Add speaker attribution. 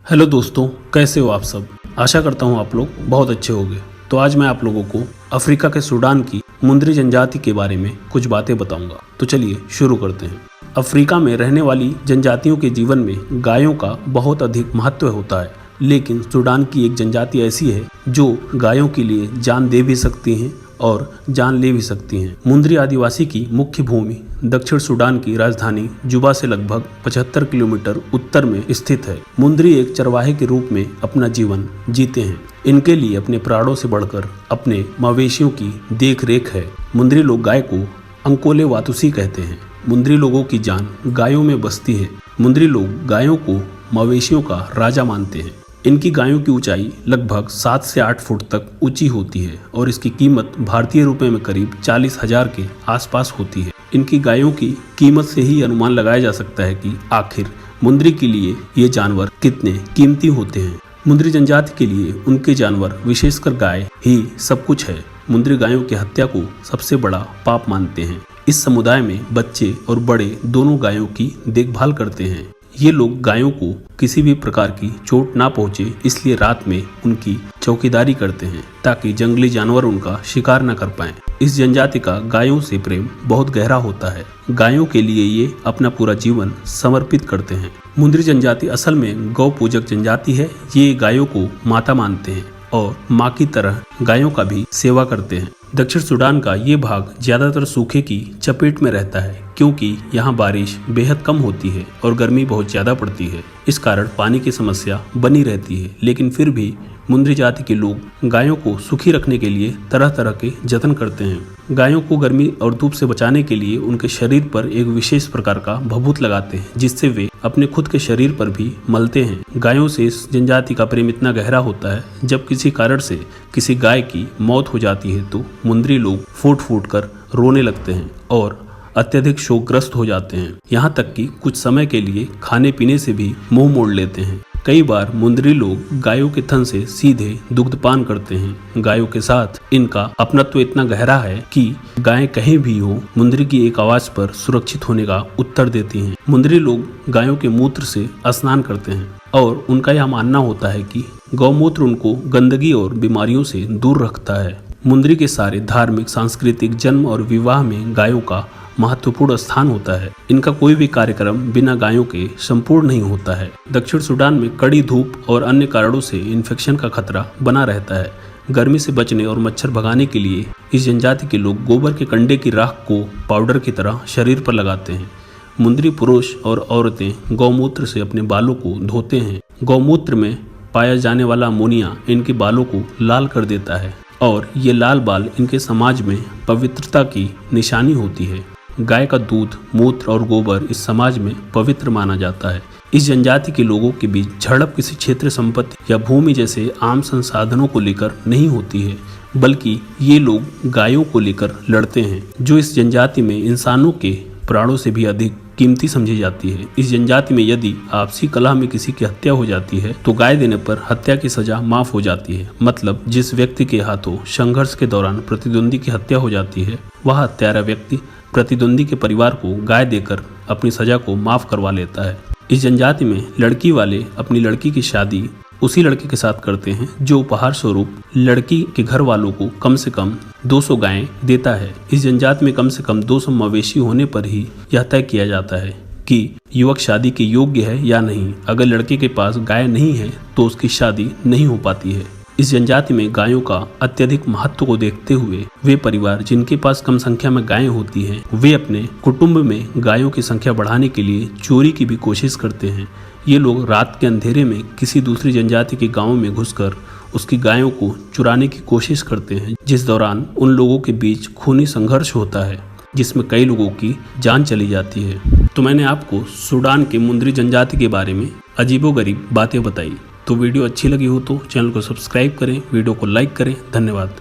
Speaker 1: Hello दोस्तों, कैसे हो आप सब। आशा करता हूँ आप लोग बहुत अच्छे होंगे। तो आज मैं आप लोगों को अफ्रीका के सूडान की मुंद्री जनजाति के बारे में कुछ बातें बताऊंगा। तो चलिए शुरू करते हैं। अफ्रीका में रहने वाली जनजातियों के जीवन में गायों का बहुत अधिक महत्व होता है, लेकिन सूडान की एक जनजाति ऐसी है जो गायों के लिए जान दे भी सकती हैं और जान ले भी सकती हैं। मुंद्री आदिवासी की मुख्य भूमि दक्षिण सूडान की राजधानी जुबा से लगभग 75 किलोमीटर उत्तर में स्थित है। मुंद्री एक चरवाहे के रूप में अपना जीवन जीते हैं। इनके लिए अपने प्राणों से बढ़कर अपने मवेशियों की देख रेख है। मुंद्री लोग गाय को अंकोले वातुसी कहते हैं। मुंद्री लोगों की जान गायों में बसती है। मुंद्री लोग गायों को मवेशियों का राजा मानते हैं। इनकी गायों की ऊंचाई लगभग 7 से 8 फुट तक ऊंची होती है और इसकी कीमत भारतीय रुपए में करीब 40,000 के आसपास होती है। इनकी गायों की कीमत से ही अनुमान लगाया जा सकता है कि आखिर मुंद्री के लिए ये जानवर कितने कीमती होते हैं। मुंद्री जनजाति के लिए उनके जानवर, विशेषकर गाय ही सब कुछ है। मुंद्री गायों की हत्या को सबसे बड़ा पाप मानते हैं। इस समुदाय में बच्चे और बड़े दोनों गायों की देखभाल करते हैं। ये लोग गायों को किसी भी प्रकार की चोट ना पहुंचे, इसलिए रात में उनकी चौकीदारी करते हैं ताकि जंगली जानवर उनका शिकार न कर पाएं। इस जनजाति का गायों से प्रेम बहुत गहरा होता है। गायों के लिए ये अपना पूरा जीवन समर्पित करते हैं। मुंद्री जनजाति असल में गौ पूजक जनजाति है। ये गायों को माता मानते हैं और माँ की तरह गायों का भी सेवा करते हैं। दक्षिण सूडान का ये भाग ज्यादातर सूखे की चपेट में रहता है, क्योंकि यहाँ बारिश बेहद कम होती है और गर्मी बहुत ज्यादा पड़ती है। इस कारण पानी की समस्या बनी रहती है, लेकिन फिर भी मुंद्री जाति के लोग गायों को सुखी रखने के लिए तरह तरह के जतन करते हैं। गायों को गर्मी और धूप से बचाने के लिए उनके शरीर पर एक विशेष प्रकार का भभूत लगाते हैं, जिससे वे अपने खुद के शरीर पर भी मलते हैं। गायों से इस जनजाति का प्रेम इतना गहरा होता है, जब किसी कारण से किसी गाय की मौत हो जाती है तो मुंद्री लोग फूट फूट कर रोने लगते हैं और अत्यधिक शोकग्रस्त हो जाते हैं। यहाँ तक कि कुछ समय के लिए खाने पीने से भी मुंह मोड़ लेते हैं। कई बार मुंद्री लोग गायों के थन से सीधे दुग्धपान करते हैं। गायों के साथ इनका अपनत्व इतना गहरा है कि गायें कहीं भी हो, मुंद्री की एक आवाज पर सुरक्षित होने का उत्तर देती हैं। मुंद्री लोग गायों के मूत्र से स्नान करते हैं और उनका यह मानना होता है कि गौमूत्र उनको गंदगी और बीमारियों से दूर रखता है। मुंद्री के सारे धार्मिक, सांस्कृतिक, जन्म और विवाह में गायों का महत्वपूर्ण स्थान होता है। इनका कोई भी कार्यक्रम बिना गायों के संपूर्ण नहीं होता है। दक्षिण सूडान में कड़ी धूप और अन्य कारणों से इन्फेक्शन का खतरा बना रहता है। गर्मी से बचने और मच्छर भगाने के लिए इस जनजाति के लोग गोबर के कंडे की राख को पाउडर की तरह शरीर पर लगाते हैं। मुंद्री पुरुष और औरतें गौमूत्र से अपने बालों को धोते हैं। गौमूत्र में पाया जाने वाला अमोनिया इनके बालों को लाल कर देता है और ये लाल बाल इनके समाज में पवित्रता की निशानी होती है। गाय का दूध, मूत्र और गोबर इस समाज में पवित्र माना जाता है। इस जनजाति के लोगों के बीच झड़प किसी क्षेत्र, संपत्ति या भूमि जैसे आम संसाधनों को लेकर नहीं होती है, बल्कि ये लोग गायों को लेकर लड़ते हैं, जो इस जनजाति में इंसानों के प्राणों से भी अधिक कीमती समझी जाती है। इस जनजाति में यदि आपसी कलह में किसी की हत्या हो जाती है तो गाय देने पर हत्या की सजा माफ हो जाती है। मतलब जिस व्यक्ति के हाथों संघर्ष के दौरान प्रतिद्वंदी की हत्या हो जाती है, वह हत्यारा व्यक्ति प्रतिद्वंदी के परिवार को गाय देकर अपनी सजा को माफ करवा लेता है। इस जनजाति में लड़की वाले अपनी लड़की की शादी उसी लड़के के साथ करते हैं जो उपहार स्वरूप लड़की के घर वालों को कम से कम 200 गायें देता है। इस जनजाति में कम से कम 200 मवेशी होने पर ही यह तय किया जाता है कि युवक शादी के योग्य है या नहीं। अगर लड़के के पास गाय नहीं है तो उसकी शादी नहीं हो पाती है। इस जनजाति में गायों का अत्यधिक महत्व को देखते हुए वे परिवार जिनके पास कम संख्या में गायें होती हैं, वे अपने कुटुंब में गायों की संख्या बढ़ाने के लिए चोरी की भी कोशिश करते हैं। ये लोग रात के अंधेरे में किसी दूसरी जनजाति के गांव में घुसकर उसकी गायों को चुराने की कोशिश करते हैं, जिस दौरान उन लोगों के बीच खूनी संघर्ष होता है, जिसमें कई लोगों की जान चली जाती है। तो मैंने आपको सूडान के मुंद्री जनजाति के बारे में अजीबोगरीब बातें बताई। तो वीडियो अच्छी लगी हो तो चैनल को सब्सक्राइब करें, वीडियो को लाइक करें। धन्यवाद।